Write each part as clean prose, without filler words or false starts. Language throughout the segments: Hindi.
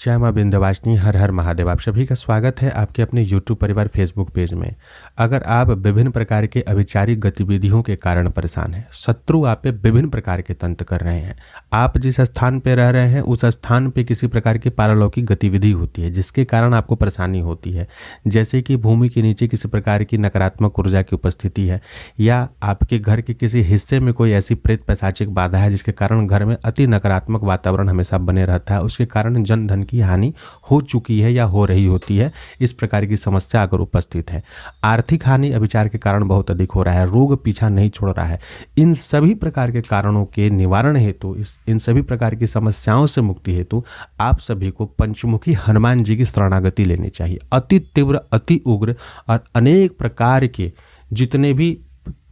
जय मां विंध्यवासिनी, हर हर महादेव। आप सभी का स्वागत है आपके अपने YouTube परिवार फेसबुक पेज में। अगर आप विभिन्न प्रकार के अभिचारिक गतिविधियों के कारण परेशान हैं, शत्रु आप पे विभिन्न प्रकार के तंत्र कर रहे हैं, आप जिस स्थान पे रह रहे हैं उस स्थान पे किसी प्रकार की पारलौकिक गतिविधि होती है जिसके कारण आपको परेशानी होती है, जैसे कि भूमि के नीचे किसी प्रकार की नकारात्मक ऊर्जा की उपस्थिति है, या आपके घर के किसी हिस्से में कोई ऐसी प्रेत पैशाचिक बाधा है जिसके कारण घर में अति नकारात्मक वातावरण हमेशा बने रहता है, उसके कारण जन धन की हानि हो चुकी है या हो रही होती है। इस प्रकार की समस्या अगर उपस्थित है, आर्थिक हानि अभिचार के कारण बहुत अधिक हो रहा है, रोग पीछा नहीं छोड़ रहा है, इन सभी प्रकार के कारणों के निवारण हेतु, इन सभी प्रकार की समस्याओं से मुक्ति हेतु आप सभी को पंचमुखी हनुमान जी की शरणागति लेनी चाहिए। अति तीव्र, अति उग्र और अनेक प्रकार के जितने भी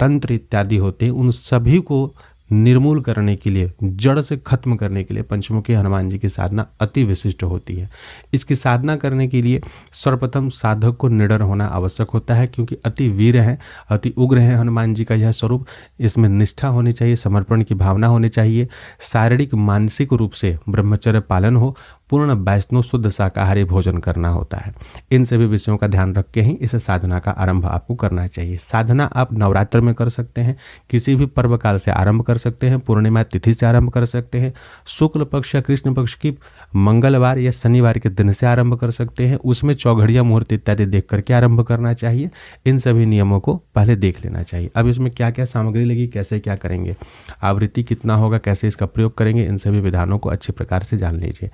तंत्र इत्यादि होते हैं उन सभी को निर्मूल करने के लिए, जड़ से खत्म करने के लिए पंचमुखी हनुमान जी की साधना अति विशिष्ट होती है। इसकी साधना करने के लिए सर्वप्रथम साधक को निडर होना आवश्यक होता है, क्योंकि अति वीर है, अति उग्र है हनुमान जी का यह स्वरूप। इसमें निष्ठा होनी चाहिए, समर्पण की भावना होनी चाहिए, शारीरिक मानसिक रूप से ब्रह्मचर्य पालन हो, पूर्ण वैष्णव शुद्ध शाकाहारी भोजन करना होता है। इन सभी विषयों का ध्यान रख के ही इस साधना का आरंभ आपको करना चाहिए। साधना आप नवरात्र में कर सकते हैं, किसी भी पर्व काल से आरंभ कर सकते हैं, पूर्णिमा तिथि से आरंभ कर सकते हैं, शुक्ल पक्ष या कृष्ण पक्ष की मंगलवार या शनिवार के दिन से आरंभ कर सकते हैं, उसमें चौघड़िया मुहूर्त इत्यादि देख करके आरंभ करना चाहिए। इन सभी नियमों को पहले देख लेना चाहिए। अब इसमें क्या क्या सामग्री लगी, कैसे क्या करेंगे, आवृत्ति कितना होगा, कैसे इसका प्रयोग करेंगे, इन सभी विधानों को अच्छी प्रकार से जान लीजिए।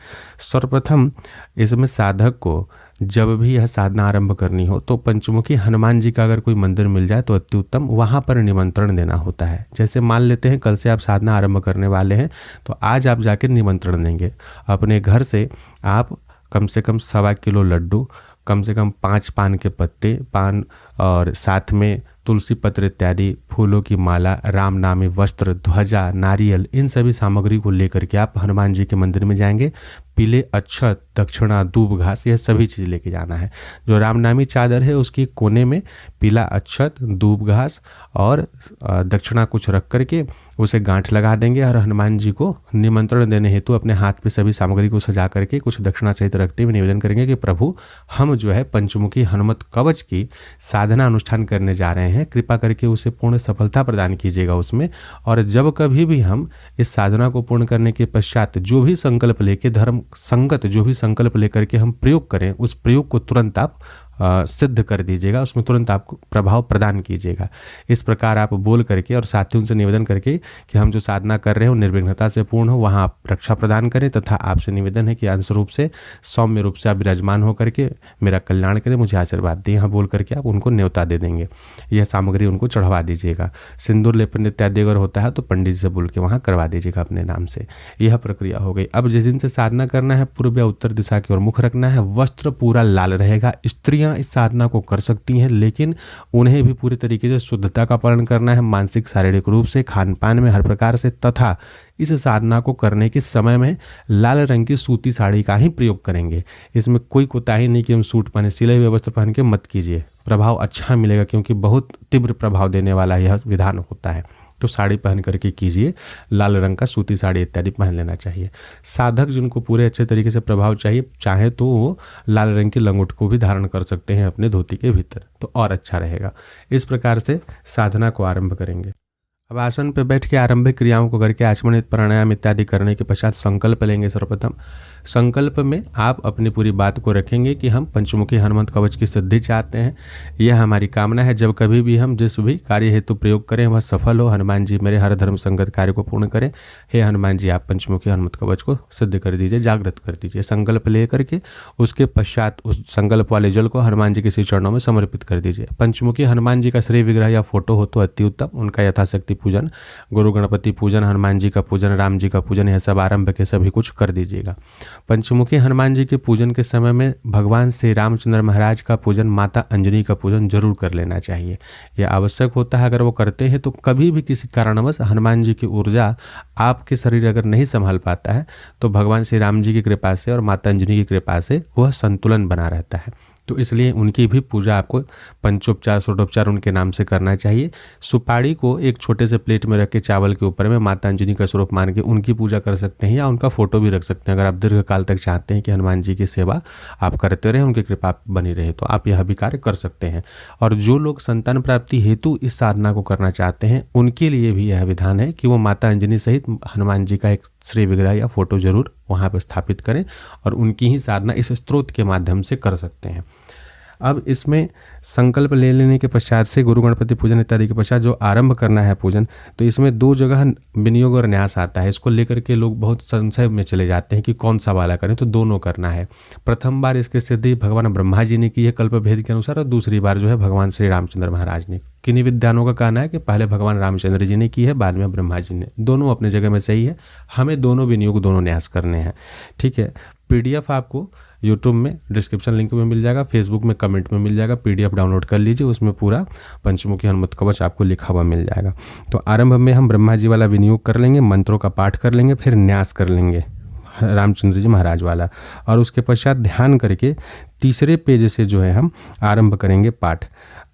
सर्वप्रथम इसमें साधक को जब भी यह साधना आरंभ करनी हो तो पंचमुखी हनुमान जी का अगर कोई मंदिर मिल जाए तो अति उत्तम, वहाँ पर निमंत्रण देना होता है। जैसे मान लेते हैं कल से आप साधना आरंभ करने वाले हैं, तो आज आप जाकर निमंत्रण देंगे। अपने घर से आप कम से कम 1.25 किलो लड्डू, कम से कम 5 पान के पत्ते, पान और साथ में तुलसी पत्र इत्यादि, फूलों की माला, राम नामी वस्त्र, ध्वजा, नारियल, इन सभी सामग्री को लेकर के आप हनुमान जी के मंदिर में जाएंगे। पीले अक्षत, दक्षिणा, दूब घास, यह सभी चीज़ लेके जाना है। जो रामनामी चादर है उसके कोने में पीला अक्षत, दूब घास और दक्षिणा कुछ रख करके उसे गांठ लगा देंगे और हनुमान जी को निमंत्रण देने हेतु अपने हाथ पे सभी सामग्री को सजा करके कुछ दक्षिणा सहित रखते हुए निवेदन करेंगे कि प्रभु, हम जो है पंचमुखी हनुमत कवच की साधना अनुष्ठान करने जा रहे हैं, कृपा करके उसे पूर्ण सफलता प्रदान कीजिएगा उसमें। और जब कभी भी हम इस साधना को पूर्ण करने के पश्चात जो भी संकल्प लेके, धर्म संगत जो भी संकल्प लेकर के हम प्रयोग करें, उस प्रयोग को तुरंत आप सिद्ध कर दीजिएगा, उसमें तुरंत आपको प्रभाव प्रदान कीजिएगा। इस प्रकार आप बोल करके और साथ ही उनसे निवेदन करके कि हम जो साधना कर रहे हैं वो निर्विघ्नता से पूर्ण हो, वहाँ आप रक्षा प्रदान करें, तथा आपसे निवेदन है कि अंश रूप से, सौम्य रूप से आप विराजमान होकर के मेरा कल्याण करें, मुझे आशीर्वाद दें। यहाँ बोल करके आप उनको न्योता दे देंगे, यह सामग्री उनको चढ़वा दीजिएगा। सिंदूर लेपन इत्यादि अगर होता है तो पंडित जी से बोल के वहाँ करवा दीजिएगा अपने नाम से। यह प्रक्रिया हो गई। अब जिस दिन से साधना करना है, पूर्व या उत्तर दिशा की ओर मुख रखना है, वस्त्र पूरा लाल रहेगा। स्त्रियां इस साधना को कर सकती हैं, लेकिन उन्हें भी पूरी तरीके से शुद्धता का पालन करना है, मानसिक शारीरिक रूप से, खान पान में हर प्रकार से, तथा इस साधना को करने के समय में लाल रंग की सूती साड़ी का ही प्रयोग करेंगे। इसमें कोई कोताही नहीं कि हम सूट पहने, सिले हुए वस्त्र पहन के मत कीजिए, प्रभाव अच्छा मिलेगा, क्योंकि बहुत तीव्र प्रभाव देने वाला यह विधान होता है। तो साड़ी पहन करके कीजिए, लाल रंग का सूती साड़ी इत्यादि पहन लेना चाहिए। साधक जिनको पूरे अच्छे तरीके से प्रभाव चाहिए, चाहे तो वो लाल रंग की लंगोट को भी धारण कर सकते हैं अपने धोती के भीतर, तो और अच्छा रहेगा। इस प्रकार से साधना को आरंभ करेंगे। अब आसन पर बैठ के आरंभिक क्रियाओं को करके आचमन, प्राणायाम इत्यादि करने के पश्चात संकल्प लेंगे। सर्वप्रथम संकल्प में आप अपनी पूरी बात को रखेंगे कि हम पंचमुखी हनुमत कवच की सिद्धि चाहते हैं, यह हमारी कामना है। जब कभी भी हम जिस भी कार्य हेतु प्रयोग करें वह सफल हो। हनुमान जी मेरे हर धर्म संगत कार्य को पूर्ण करें। हे हनुमान जी, आप पंचमुखी हनुमत कवच को सिद्ध कर दीजिए, जागृत कर दीजिए। संकल्प ले करके उसके पश्चात उस संकल्प वाले जल को हनुमान जी के श्री चरणों में समर्पित कर दीजिए। पंचमुखी हनुमान जी का श्री विग्रह या फोटो हो तो अति उत्तम, उनका यथाशक्ति पूजन, गुरु गणपति पूजन, हनुमान जी का पूजन, राम जी का पूजन, यह सब आरंभ के सभी कुछ कर दीजिएगा। पंचमुखी हनुमान जी के पूजन के समय में भगवान श्री रामचंद्र महाराज का पूजन, माता अंजनी का पूजन जरूर कर लेना चाहिए, यह आवश्यक होता है। अगर वो करते हैं तो कभी भी किसी कारणवश हनुमान जी की ऊर्जा आपके शरीर अगर नहीं संभाल पाता है तो भगवान श्री राम जी की कृपा से और माता अंजनी की कृपा से वह संतुलन बना रहता है। तो इसलिए उनकी भी पूजा आपको पंचोपचार षोडोपचार उनके नाम से करना चाहिए। सुपारी को एक छोटे से प्लेट में रख के चावल के ऊपर में माता अंजनी का स्वरूप मान के उनकी पूजा कर सकते हैं, या उनका फोटो भी रख सकते हैं। अगर आप दीर्घ काल तक चाहते हैं कि हनुमान जी की सेवा आप करते रहें, उनकी कृपा बनी रहे, तो आप यह भी कार्य कर सकते हैं। और जो लोग संतान प्राप्ति हेतु इस साधना को करना चाहते हैं उनके लिए भी यह विधान है कि वो माता अंजनी सहित हनुमान जी का एक श्री विग्रह या फोटो जरूर वहाँ पर स्थापित करें और उनकी ही साधना इस स्त्रोत के माध्यम से कर सकते हैं। अब इसमें संकल्प ले लेने के पश्चात से गुरु गणपति पूजन इत्यादि के पश्चात जो आरंभ करना है पूजन, तो इसमें दो जगह विनियोग और न्यास आता है। इसको लेकर के लोग बहुत संशय में चले जाते हैं कि कौन सा वाला करें, तो दोनों करना है। प्रथम बार इसकी सिद्धि भगवान ब्रह्मा जी ने की है कल्प भेद के अनुसार, और दूसरी बार जो है भगवान श्री रामचंद्र महाराज ने। किन्हीं विद्वानों का कहना है कि पहले भगवान रामचंद्र जी ने की है, बाद में ब्रह्मा जी ने। दोनों अपने जगह में सही है, हमें दोनों विनियोग दोनों न्यास करने हैं। ठीक है, PDF आपको यूट्यूब में डिस्क्रिप्शन लिंक में मिल जाएगा, फेसबुक में कमेंट में मिल जाएगा, PDF डाउनलोड कर लीजिए, उसमें पूरा पंचमुखी हनुमत कवच आपको लिखा हुआ मिल जाएगा। तो आरंभ में हम ब्रह्मा जी वाला विनियोग कर लेंगे, मंत्रों का पाठ कर लेंगे, फिर न्यास कर लेंगे रामचंद्र जी महाराज वाला, और उसके पश्चात ध्यान करके तीसरे पेज से जो है हम आरंभ करेंगे पाठ।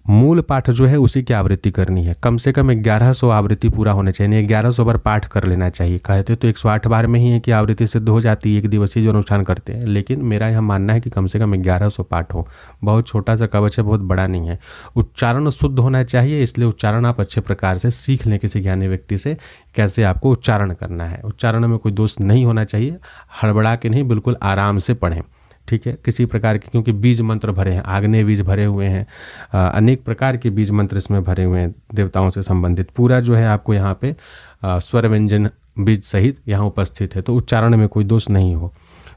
मूल पाठ जो है उसी की आवृत्ति करनी है। कम से कम 1100 आवृत्ति पूरा होना चाहिए, 1100 बार पाठ कर लेना चाहिए। कहते तो 108 बार में ही है कि आवृत्ति सिद्ध हो जाती है एक दिवसीय जो अनुष्ठान करते हैं, लेकिन मेरा यह मानना है कि कम से कम 1100 पाठ हो। बहुत छोटा सा कवच है, बहुत बड़ा नहीं है। उच्चारण शुद्ध होना चाहिए, इसलिए उच्चारण आप अच्छे प्रकार से सीख लें किसी ज्ञानी व्यक्ति से, कैसे आपको उच्चारण करना है। उच्चारण में कोई दोष नहीं होना चाहिए, हड़बड़ा के नहीं, बिल्कुल आराम से पढ़ें। ठीक है, किसी प्रकार के, क्योंकि बीज मंत्र भरे हैं, आग्नेय बीज भरे हुए हैं, अनेक प्रकार के बीज मंत्र इसमें भरे हुए हैं देवताओं से संबंधित। पूरा जो है आपको यहाँ पे स्वर व्यंजन बीज सहित यहाँ उपस्थित है, तो उच्चारण में कोई दोष नहीं हो।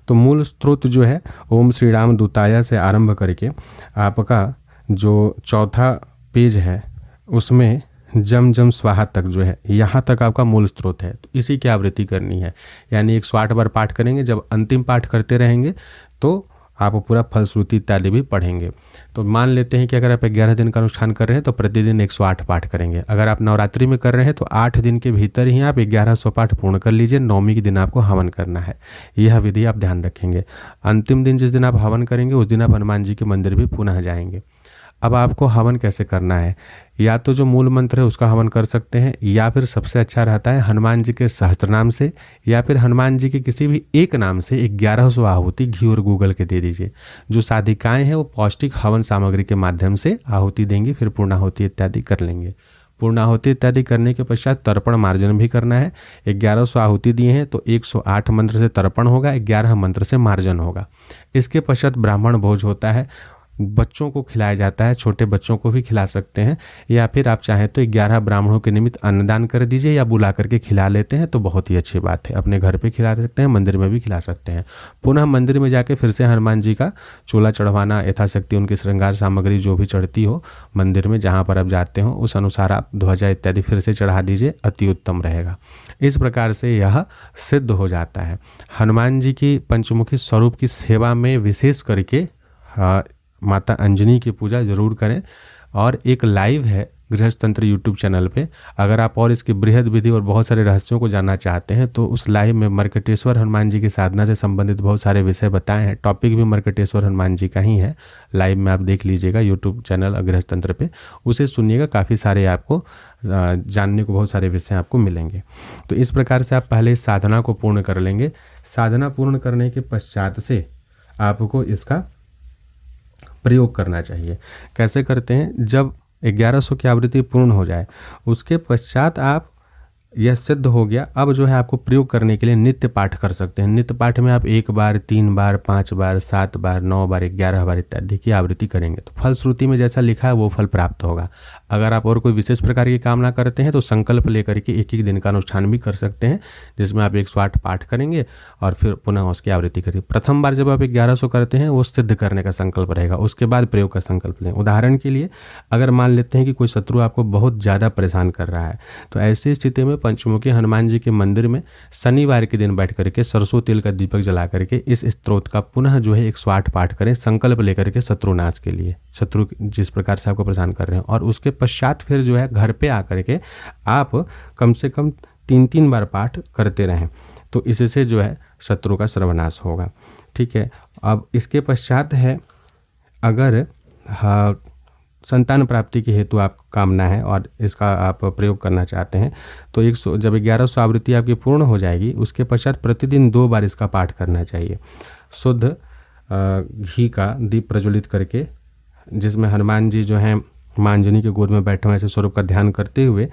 तो मूल स्त्रोत जो है ओम श्री राम दूताय से आरंभ करके आपका जो चौथा पेज है उसमें जम जम स्वाहा तक जो है, यहाँ तक आपका मूल स्त्रोत है। तो इसी की आवृत्ति करनी है, यानी 108 बार पाठ करेंगे। जब अंतिम पाठ करते रहेंगे तो आप पूरा फलश्रुति इत्यादि भी पढ़ेंगे। तो मान लेते हैं कि अगर आप 11 दिन का अनुष्ठान कर रहे हैं तो प्रतिदिन 108 पाठ करेंगे। अगर आप नवरात्रि में कर रहे हैं तो 8 दिन के भीतर ही आप 1100 पाठ पूर्ण कर लीजिए। नवमी के दिन आपको हवन करना है, यह विधि आप ध्यान रखेंगे। अंतिम दिन जिस दिन आप हवन करेंगे उस दिन आप हनुमान जी के मंदिर भी पुनः जाएंगे। अब आपको हवन कैसे करना है, या तो जो मूल मंत्र है उसका हवन कर सकते हैं, या फिर सबसे अच्छा रहता है हनुमान जी के सहस्त्रनाम से, या फिर हनुमान जी के किसी भी एक नाम से 1100 आहुति घी और गूगल के दे दीजिए। जो साधिकाएं हैं वो पौष्टिक हवन सामग्री के माध्यम से आहुति देंगी, फिर पूर्णाहुति इत्यादि कर लेंगे। पूर्णाहुति इत्यादि करने के पश्चात तर्पण मार्जन भी करना है। 1100 आहुति दिए हैं तो 108 मंत्र से तर्पण होगा, 11 मंत्र से मार्जन होगा। इसके पश्चात ब्राह्मण भोज होता है, बच्चों को खिलाया जाता है, छोटे बच्चों को भी खिला सकते हैं, या फिर आप चाहें तो 11 ब्राह्मणों के निमित्त अन्नदान कर दीजिए, या बुला करके खिला लेते हैं तो बहुत ही अच्छी बात है। अपने घर पे खिला सकते हैं, मंदिर में भी खिला सकते हैं। पुनः मंदिर में जाके फिर से हनुमान जी का चूल्हा चढ़वाना, यथाशक्ति उनकी श्रृंगार सामग्री जो भी चढ़ती हो मंदिर में जहाँ पर आप जाते हो उस अनुसार आप ध्वजा इत्यादि फिर से चढ़ा दीजिए, अति उत्तम रहेगा। इस प्रकार से यह सिद्ध हो जाता है। हनुमान जी की पंचमुखी स्वरूप की सेवा में विशेष करके माता अंजनी की पूजा जरूर करें। और एक लाइव है गृहस्थ तंत्र यूट्यूब चैनल पे, अगर आप और इसकी बृहद विधि और बहुत सारे रहस्यों को जानना चाहते हैं तो उस लाइव में मर्कटेश्वर हनुमान जी की साधना से संबंधित बहुत सारे विषय बताए हैं। टॉपिक भी मर्कटेश्वर हनुमान जी का ही है। लाइव में आप देख लीजिएगा यूट्यूब चैनल गृहस्थ तंत्र पे, उसे सुनिएगा, काफ़ी सारे आपको जानने को बहुत सारे विषय आपको मिलेंगे। तो इस प्रकार से आप पहले इस साधना को पूर्ण कर लेंगे। साधना पूर्ण करने के पश्चात से आपको इसका प्रयोग करना चाहिए। कैसे करते हैं, जब 1100 की आवृत्ति पूर्ण हो जाए उसके पश्चात आप, यह सिद्ध हो गया, अब जो है आपको प्रयोग करने के लिए नित्य पाठ कर सकते हैं। नित्य पाठ में आप 1 बार, 3 बार, 5 बार, 7 बार, 9 बार, 11 बार इत्यादि की आवृत्ति करेंगे तो फलश्रुति में जैसा लिखा है वो फल प्राप्त होगा। अगर आप और कोई विशेष प्रकार की कामना करते हैं तो संकल्प लेकर के एक दिन का अनुष्ठान भी कर सकते हैं, जिसमें आप 108 पाठ करेंगे और फिर पुनः उसकी आवृत्ति करेंगे। प्रथम बार जब आप 1100 करते हैं वो सिद्ध करने का संकल्प रहेगा, उसके बाद प्रयोग का संकल्प लें। उदाहरण के लिए अगर मान लेते हैं कि कोई शत्रु आपको बहुत ज़्यादा परेशान कर रहा है, तो ऐसी स्थिति में पंचमुखी हनुमान जी के मंदिर में शनिवार के दिन बैठ करके सरसों तेल का दीपक जला करके इस स्तोत्र का पुनः जो है 108 पाठ करें, संकल्प लेकर के शत्रुनाश के लिए, शत्रु जिस प्रकार से आपको परेशान कर रहे हैं। और उसके पश्चात फिर जो है घर पे आकर के आप कम से कम 3-3 बार पाठ करते रहें, तो इससे जो है शत्रु का सर्वनाश होगा। ठीक है। अब इसके पश्चात है अगर हाँ, संतान प्राप्ति के हेतु आपको कामना है और इसका आप प्रयोग करना चाहते हैं तो जब 1100 आवृत्ति आपकी पूर्ण हो जाएगी उसके पश्चात प्रतिदिन 2 बार इसका पाठ करना चाहिए। शुद्ध घी का दीप प्रज्वलित करके, जिसमें हनुमान जी जो हैं माँ अंजनी के गोद में बैठे हुए ऐसे स्वरूप का ध्यान करते हुए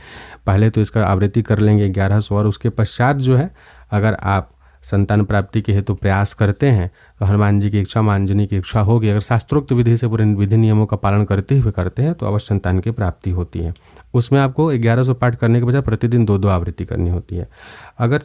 पहले तो इसका आवृत्ति कर लेंगे 1100, और उसके पश्चात जो है अगर आप संतान प्राप्ति के हेतु प्रयास करते हैं तो हनुमान जी की इच्छा, माँ अंजनी की इच्छा होगी, अगर शास्त्रोक्त विधि से पूरे विधि नियमों का पालन करते हुए करते हैं तो अवश्य संतान की प्राप्ति होती है। उसमें आपको 1100 पाठ करने के बजाय प्रतिदिन 2-2 आवृत्ति करनी होती है। अगर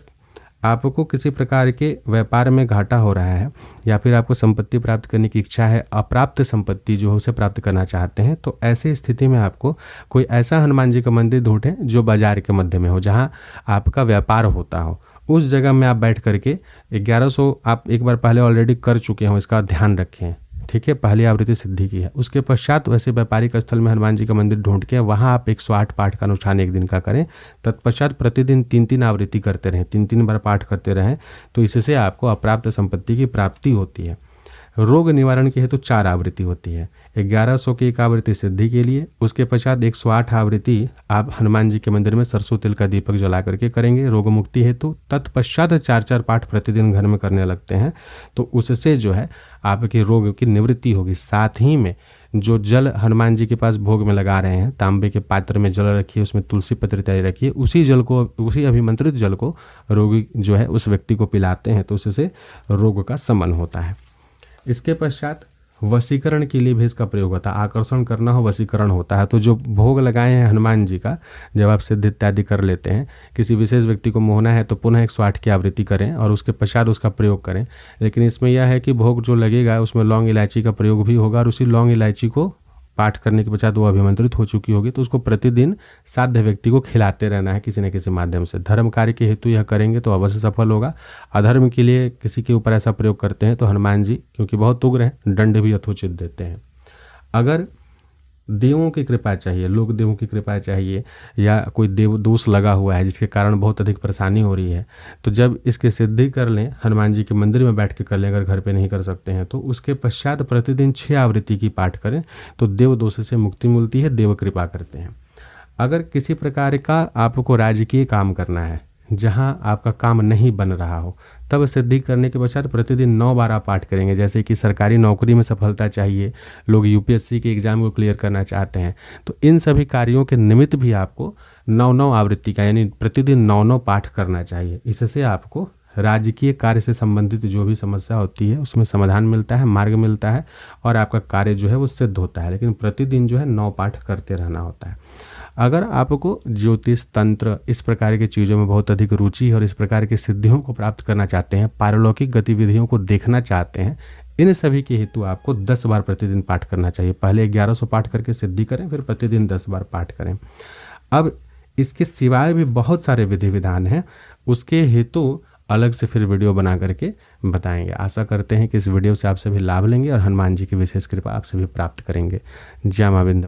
आपको किसी प्रकार के व्यापार में घाटा हो रहा है या फिर आपको संपत्ति प्राप्त करने की इच्छा है, अप्राप्त संपत्ति जो है उसे प्राप्त करना चाहते हैं, तो ऐसी स्थिति में आपको कोई ऐसा हनुमान जी का मंदिर ढूंढें जो बाजार के मध्य में हो, जहां आपका व्यापार होता हो। उस जगह में आप बैठ करके 1100 आप एक बार पहले ऑलरेडी कर चुके हो, इसका ध्यान रखें, ठीक है। पहली आवृत्ति सिद्धि की है। उसके पश्चात वैसे व्यापारिक स्थल में हनुमान जी का मंदिर ढूंढ के वहाँ आप 108 पाठ का अनुष्ठान एक दिन का करें। तत्पश्चात प्रतिदिन 3-3 आवृत्ति करते रहें, 3-3 बार पाठ करते रहें, तो इससे आपको अप्राप्त संपत्ति की प्राप्ति होती है। रोग निवारण के हेतु 4 आवृत्ति होती है। 1100 की एक आवृत्ति सिद्धि के लिए, उसके पश्चात 108 आवृत्ति आप हनुमान जी के मंदिर में सरसों तेल का दीपक जला करके करेंगे रोग मुक्ति हेतु। तत्पश्चात 4-4 पाठ प्रतिदिन घर में करने लगते हैं, तो उससे जो है आपके रोग की निवृत्ति होगी। साथ ही में जो जल हनुमान जी के पास भोग में लगा रहे हैं, तांबे के पात्र में जल रखिए, उसमें तुलसी पत्र इत्यादि रखिए, उसी जल को, उसी अभिमंत्रित जल को रोगी जो है उस व्यक्ति को पिलाते हैं, तो उससे रोग का शमन होता है। इसके पश्चात वशीकरण के लिए भी इसका प्रयोग होता है। आकर्षण करना हो, वशीकरण होता है। तो जो भोग लगाए हैं हनुमान जी का, जब आप सिद्ध इत्यादि कर लेते हैं, किसी विशेष व्यक्ति को मोहना है तो पुनः 108 की आवृत्ति करें और उसके पश्चात उसका प्रयोग करें। लेकिन इसमें यह है कि भोग जो लगेगा उसमें लौंग इलायची का प्रयोग भी होगा, और उसी लौंग इलायची को पाठ करने के पश्चात वो अभिमंत्रित हो चुकी होगी, तो उसको प्रतिदिन साध्य व्यक्ति को खिलाते रहना है किसी न किसी माध्यम से। धर्म कार्य के हेतु यह करेंगे तो अवश्य सफल होगा। अधर्म के लिए किसी के ऊपर ऐसा प्रयोग करते हैं तो हनुमान जी, क्योंकि बहुत उग्र हैं, दंड भी यथोचित देते हैं। अगर देवों की कृपा चाहिए, लोक देवों की कृपा चाहिए, या कोई देव दोष लगा हुआ है जिसके कारण बहुत अधिक परेशानी हो रही है, तो जब इसकी सिद्धि कर लें, हनुमान जी के मंदिर में बैठ के कर लें, अगर घर पे नहीं कर सकते हैं तो उसके पश्चात प्रतिदिन 6 आवृत्ति की पाठ करें तो देव दोष से मुक्ति मिलती है, देव कृपा करते हैं। अगर किसी प्रकार का आपको राजकीय काम करना है जहां आपका काम नहीं बन रहा हो, तब सिद्धि करने के पश्चात प्रतिदिन 9 बार आप पाठ करेंगे। जैसे कि सरकारी नौकरी में सफलता चाहिए, लोग यूपीएससी के एग्जाम को क्लियर करना चाहते हैं, तो इन सभी कार्यों के निमित्त भी आपको 9-9 आवृत्ति का, यानी प्रतिदिन 9-9 पाठ करना चाहिए। इससे आपको राजकीय कार्य से संबंधित जो भी समस्या होती है उसमें समाधान मिलता है, मार्ग मिलता है, और आपका कार्य जो है वो सिद्ध होता है। लेकिन प्रतिदिन जो है 9 पाठ करते रहना होता है। अगर आपको ज्योतिष, तंत्र, इस प्रकार की चीज़ों में बहुत अधिक रुचि है और इस प्रकार की सिद्धियों को प्राप्त करना चाहते हैं, पारलौकिक गतिविधियों को देखना चाहते हैं, इन सभी के हेतु आपको 10 बार प्रतिदिन पाठ करना चाहिए। पहले 1100 पाठ करके सिद्धि करें, फिर प्रतिदिन 10 बार पाठ करें। अब इसके सिवाय भी बहुत सारे विधि विधान हैं, उसके हेतु अलग से फिर वीडियो बना करके बताएंगे। आशा करते हैं कि इस वीडियो से आप सभी लाभ लेंगे और हनुमान जी की विशेष कृपा आप सभी प्राप्त करेंगे। जय मां वृंदावन।